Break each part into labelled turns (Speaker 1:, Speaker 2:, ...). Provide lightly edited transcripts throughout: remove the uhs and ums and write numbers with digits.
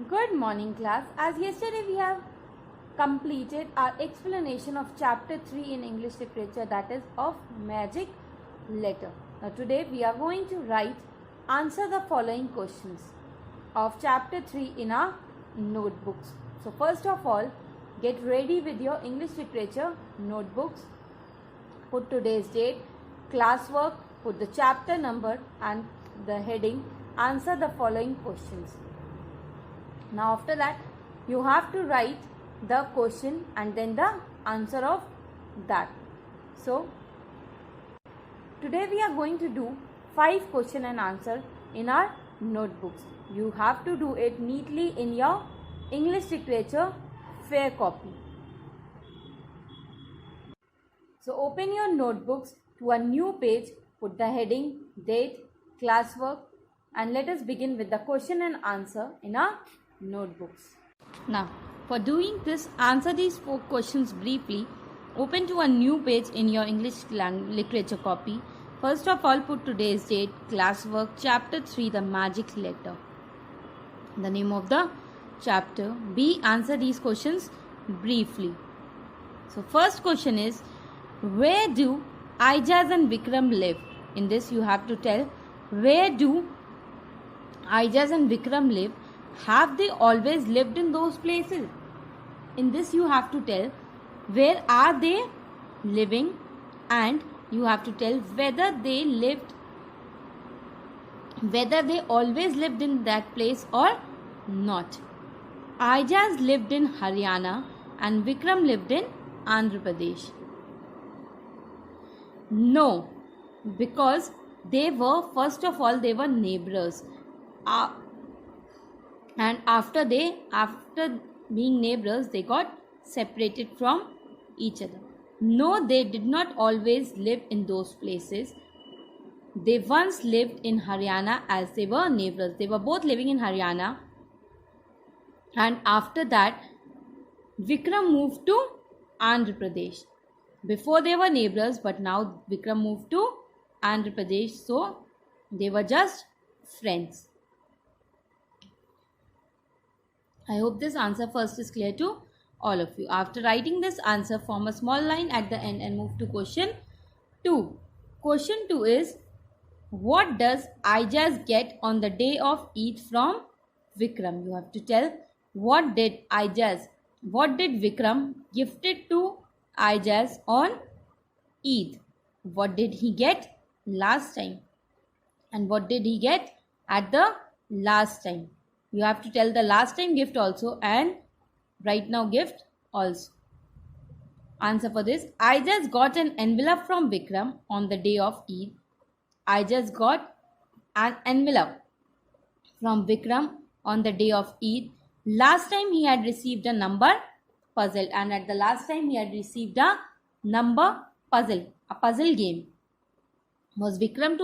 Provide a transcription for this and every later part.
Speaker 1: Good morning, class. As yesterday we have completed our explanation of chapter 3 in English literature, that is of magic letter. Now today we are going to answer the following questions of chapter 3 in our notebooks. So first of all, get ready with your English literature notebooks. Put today's date, classwork, put the chapter number and the heading. Answer the following questions. Now after that you have to write the question and then the answer of that. So today we are going to do 5 question and answer in our notebooks. You have to do it neatly in your English literature fair copy. So open your notebooks to a new page, put the heading, date, classwork, and let us begin with the question and answer in our notebooks. Now, for doing this, answer these 4 questions briefly. Open to a new page in your English literature copy. First of all, put today's date, classwork, chapter 3, the magic letter. The name of the chapter. B. Answer these questions briefly. So, first question is, where do Aijaz and Vikram live? In this, you have to tell, where do Aijaz and Vikram live? Have they always lived in those places? In this, you have to tell, where are they living? And you have to tell whether they always lived in that place or not. Aijaz lived in Haryana and Vikram lived in Andhra Pradesh. No, because first of all, they were neighbors. And after being neighbors, they got separated from each other. No, they did not always live in those places. They once lived in Haryana as they were neighbors. They were both living in Haryana. And after that, Vikram moved to Andhra Pradesh. Before they were neighbors, but now Vikram moved to Andhra Pradesh. So they were just friends. I hope this answer first is clear to all of you. After writing this answer, form a small line at the end and move to question 2. Question 2 is, what does Aijaz get on the day of Eid from Vikram? You have to tell, what did Vikram gifted to Aijaz on Eid? What did he get last time? And what did he get at the last time? You have to tell the last time gift also and right now gift also. Answer for this. Aijaz got an envelope from Vikram on the day of Eid. Aijaz got an envelope from Vikram on the day of Eid. Last time he had received a number puzzle, and at the last time he had received a number puzzle, a puzzle game. Was gifted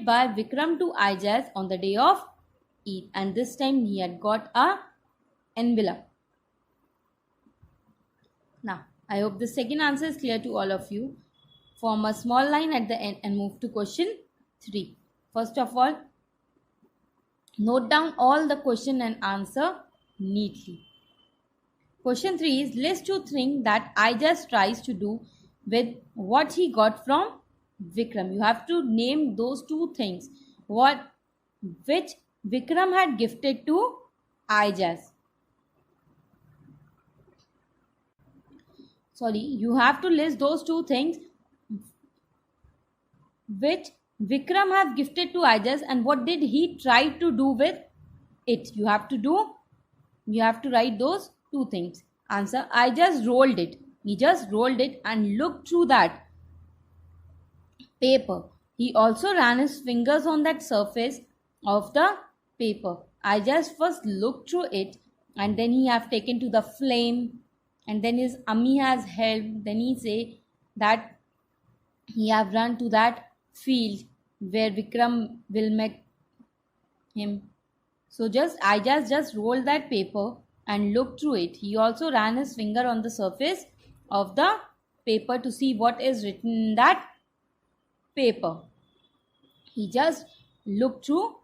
Speaker 1: by Vikram to Aijaz on the day of Eid, and this time he had got a envelope. Now, I hope the second answer is clear to all of you. Form a small line at the end and move to question 3. First of all, note down all the question and answer neatly. Question 3 is, list 2 things that Aijaz tries to do with what he got from Vikram. You have to name those 2 things which Vikram had gifted to Aijaz. You have to list those 2 things which Vikram have gifted to Aijaz and what did he try to do with it. You have to write those 2 things. Answer, I just rolled it. He just rolled it and looked through that paper. He also ran his fingers on that surface of the paper. I just first looked through it and then he have taken to the flame and then his Ammi has helped. Then he say that he have run to that field where Vikram will met him. So I just rolled that paper and looked through it. He also ran his finger on the surface of the paper to see what is written in that paper. He just looked through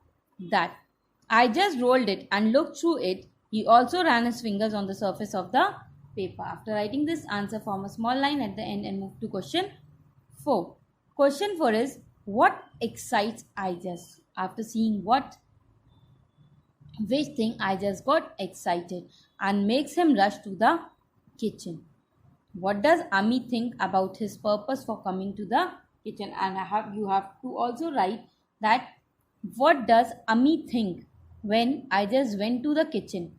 Speaker 1: that. I just rolled it and looked through it. He also ran his fingers on the surface of the paper. After writing this answer, form a small line at the end and move to question 4. Question 4 is, what excites Ijas? After seeing which thing Ijas got excited and makes him rush to the kitchen. What does Ami think about his purpose for coming to the kitchen? And you have to also write that what does Ami think when I just went to the kitchen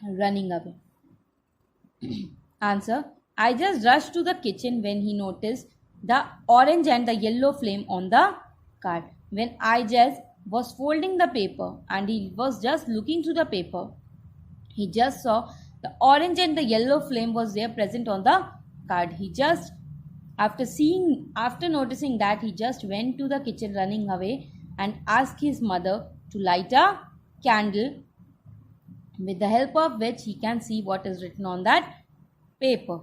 Speaker 1: running away? Answer, I just rushed to the kitchen when he noticed the orange and the yellow flame on the card. When I just was folding the paper and he was just looking through the paper, he just saw the orange and the yellow flame was there present on the card. He just, after noticing that, he just went to the kitchen running away and asked his mother to light a candle, with the help of which he can see what is written on that paper.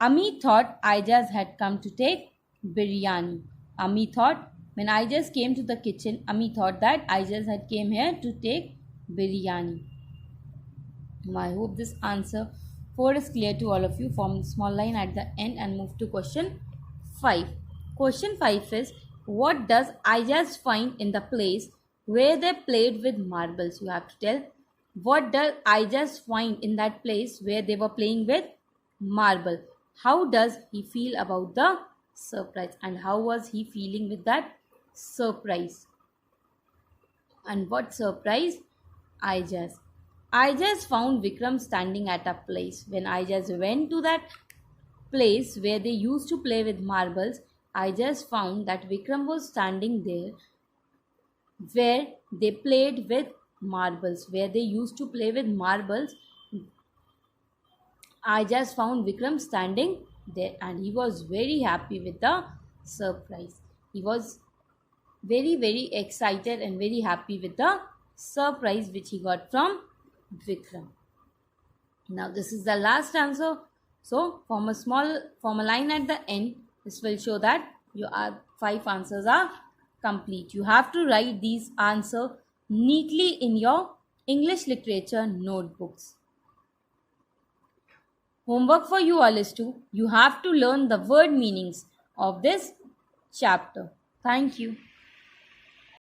Speaker 1: Ami thought Ijas had come to take biryani. Ami thought, when Ijas came to the kitchen, Ami thought that Ijas had came here to take biryani. I hope this answer 4 is clear to all of you. Form a small line at the end and move to question 5. Question 5 is, what does Ijas find in the place where they played with marbles? You have to tell, what does Ijas find in that place where they were playing with marble? How does he feel about the surprise, and how was he feeling with that surprise? And what surprise? I just found Vikram standing at a place. When I just went to that place where they used to play with marbles, I just found that Vikram was standing there where they played with marbles, where they used to play with marbles. I just found Vikram standing there and he was very happy with the surprise. He was very, very excited and very happy with the surprise which he got from Vikram. Now this is the last answer. So form a line at the end. This will show that your 5 answers are complete. You have to write these answers neatly in your English literature notebooks. Homework for you all is you have to learn the word meanings of this chapter. Thank you.